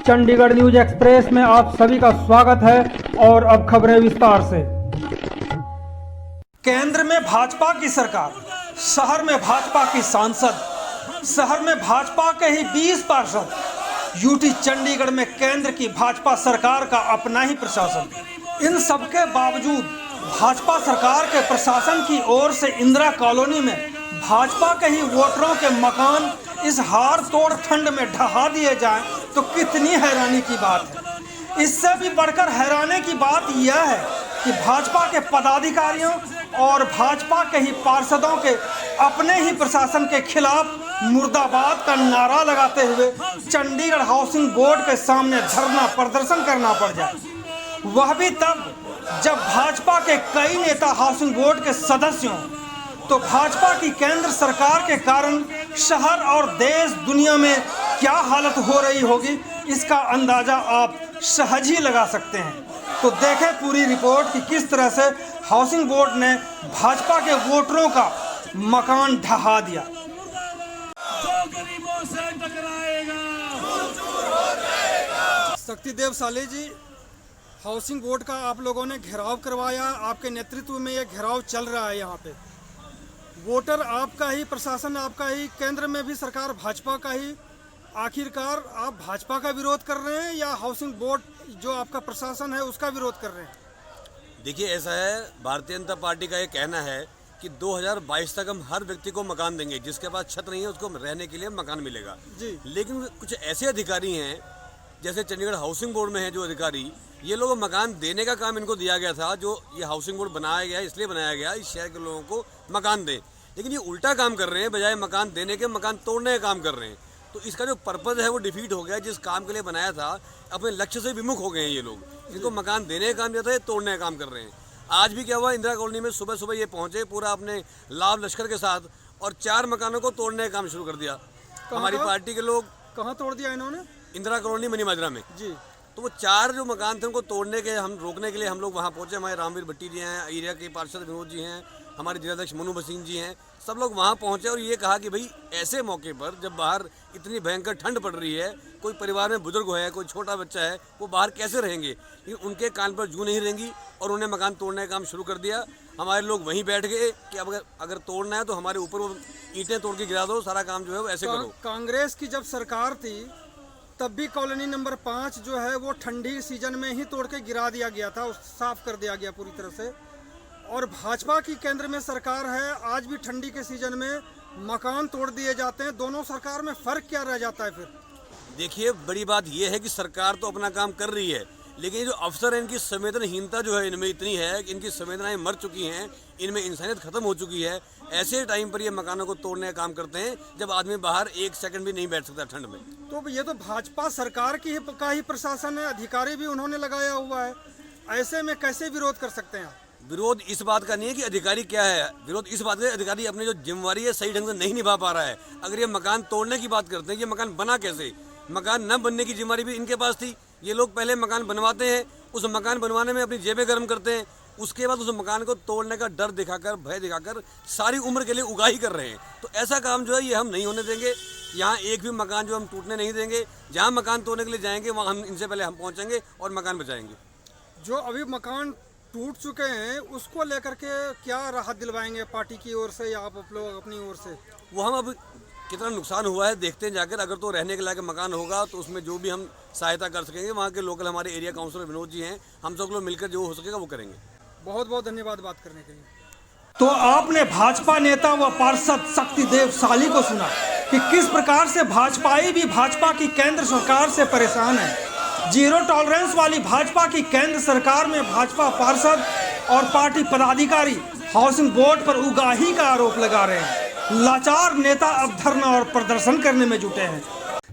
Chandigarh news express में आप सभी का स्वागत है और अब खबरें विस्तार से। केंद्र में भाजपा की सरकार, शहर में भाजपा की सांसद, शहर में भाजपा के ही 20 पार्षद, यूटी चंडीगढ़ में केंद्र की भाजपा सरकार का अपना ही प्रशासन। इन सबके बावजूद भाजपा सरकार के प्रशासन की ओर से इंदिरा कॉलोनी में भाजपा के ही वोटरों के मकान इस हार तोड़ ठंड में ढहा दिए जाएं तो कितनी हैरानी की बात है। इससे भी बढ़कर हैरानी की बात यह है कि भाजपा के पदाधिकारियों और भाजपा के ही पार्षदों के अपने ही प्रशासन के खिलाफ मुर्दाबाद का नारा लगाते हुए चंडीगढ़ हाउसिंग बोर्ड के सामने धरना प्रदर्शन करना पड़ जाए, वह भी तब जब भाजपा के कई नेता हाउसिंग बोर्ड के सदस्य हों। तो भाजपा की केंद्र सरकार के कारण शहर और देश दुनिया में क्या हालत हो रही होगी, इसका अंदाजा आप सहज ही लगा सकते हैं। तो देखें पूरी रिपोर्ट कि किस तरह से हाउसिंग बोर्ड ने भाजपा के वोटरों का मकान ढहा दिया। शक्तिदेव साले जी, हाउसिंग बोर्ड का आप लोगों ने घेराव करवाया, आपके नेतृत्व में ये घेराव चल रहा है। यहाँ पे वोटर आपका ही, प्रशासन आपका ही, केंद्र में भी सरकार भाजपा का ही। आखिरकार आप भाजपा का विरोध कर रहे हैं या हाउसिंग बोर्ड जो आपका प्रशासन है उसका विरोध कर रहे हैं? देखिए, ऐसा है, भारतीय जनता पार्टी का ये कहना है कि 2022 तक हम हर व्यक्ति को मकान देंगे, जिसके पास छत नहीं है उसको रहने के लिए मकान मिलेगा जी। लेकिन कुछ ऐसे अधिकारी हैं, जैसे चंडीगढ़ हाउसिंग बोर्ड में है जो अधिकारी, ये लोग मकान देने का काम इनको दिया गया था। जो ये हाउसिंग बोर्ड बनाया गया, इसलिए बनाया गया इस शहर के लोगों को मकान दें, लेकिन ये उल्टा काम कर रहे हैं। बजाय मकान देने के मकान तोड़ने का काम कर रहे हैं। तो इसका जो पर्पज़ है वो डिफीट हो गया। जिस काम के लिए बनाया था अपने लक्ष्य से विमुख हो गए हैं ये लोग। इनको मकान देने का काम दिया था, ये तोड़ने का काम कर रहे हैं। आज भी क्या हुआ, इंदिरा कॉलोनी में सुबह सुबह ये पहुंचे पूरा अपने लाभ लश्कर के साथ और 4 मकानों को तोड़ने का काम शुरू कर दिया। हमारी पार्टी के लोग। कहाँ तोड़ दिया इन्होंने? इंदिरा कॉलोनी मनी माजरा में जी। तो वो 4 जो मकान थे उनको तोड़ने के, हम रोकने के लिए हम लोग वहाँ पहुँचे। हमारे रामवीर भट्टी जी हैं, एरिया के पार्षद विनोद जी हैं, हमारे जिलाध्यक्ष मनु भसीन जी हैं, सब लोग वहाँ पहुँचे और ये कहा कि भाई ऐसे मौके पर जब बाहर इतनी भयंकर ठंड पड़ रही है, कोई परिवार में बुजुर्ग है, कोई छोटा बच्चा है, वो बाहर कैसे रहेंगे। लेकिन उनके कान पर जू नहीं रहेंगी और उन्हें मकान तोड़ने का काम शुरू कर दिया। हमारे लोग वहीं बैठ गए कि अब अगर तोड़ना है तो हमारे ऊपर वो ईंटें तोड़ के गिरा दो, सारा काम जो है वो ऐसे करो। कांग्रेस की जब सरकार थी तब भी कॉलोनी नंबर 5 जो है वो ठंडी सीजन में ही तोड़ के गिरा दिया गया था, साफ कर दिया गया पूरी तरह से। और भाजपा की केंद्र में सरकार है, आज भी ठंडी के सीजन में मकान तोड़ दिए जाते हैं। दोनों सरकार में फ़र्क क्या रह जाता है फिर? देखिए, बड़ी बात यह है कि सरकार तो अपना काम कर रही है, लेकिन जो अफसर हैं इनकी संवेदनहीनता जो है इनमें इतनी है कि इनकी संवेदनाएं मर चुकी हैं, इनमें इंसानियत खत्म हो चुकी है। ऐसे टाइम पर ये मकानों को तोड़ने का काम करते हैं जब आदमी बाहर 1 सेकंड भी नहीं बैठ सकता ठंड में। तो ये तो भाजपा सरकार का ही प्रशासन है, अधिकारी भी उन्होंने लगाया हुआ है, ऐसे में कैसे विरोध कर सकते हैं? विरोध इस बात का नहीं है कि अधिकारी क्या है, विरोध इस बात का अधिकारी अपनी जो जिम्मेवारी है सही ढंग से नहीं निभा पा रहा है। अगर ये मकान तोड़ने की बात करते हैं, ये मकान बना कैसे? मकान न बनने की जिम्मेवारी भी इनके पास थी। ये लोग पहले मकान बनवाते हैं, उस मकान बनवाने में अपनी जेबें गर्म करते हैं, उसके बाद उस मकान को तोड़ने का डर दिखाकर, भय दिखाकर सारी उम्र के लिए उगाही कर रहे हैं। तो ऐसा काम जो है ये हम नहीं होने देंगे। यहाँ एक भी मकान जो हम टूटने नहीं देंगे। जहाँ मकान तोड़ने के लिए जाएंगे वहाँ हम इनसे पहले हम पहुँचेंगे और मकान बचाएंगे। जो अभी मकान टूट चुके हैं उसको लेकर के क्या राहत दिलवाएंगे पार्टी की ओर से या आप लोग अपनी ओर से? वो हम अब कितना नुकसान हुआ है देखते हैं जाकर। अगर तो रहने के लायक मकान होगा तो उसमें जो भी हम सहायता कर सकेंगे, वहाँ के लोकल हमारे एरिया काउंसिलर विनोद जी हैं, हम सब लोग मिलकर जो हो सकेगा वो करेंगे। बहुत बहुत धन्यवाद बात करने के लिए। तो आपने भाजपा नेता व पार्षद शक्तिदेव साली को सुना कि किस प्रकार से भाजपाई भी भाजपा की केंद्र सरकार से परेशान है। जीरो टॉलरेंस वाली भाजपा की केंद्र सरकार में भाजपा पार्षद और पार्टी पदाधिकारी हाउसिंग बोर्ड पर उगाही का आरोप लगा रहे हैं। लाचार नेता अब धरना और प्रदर्शन करने में जुटे हैं।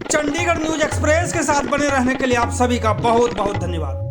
चंडीगढ़ न्यूज एक्सप्रेस के साथ बने रहने के लिए आप सभी का बहुत बहुत धन्यवाद।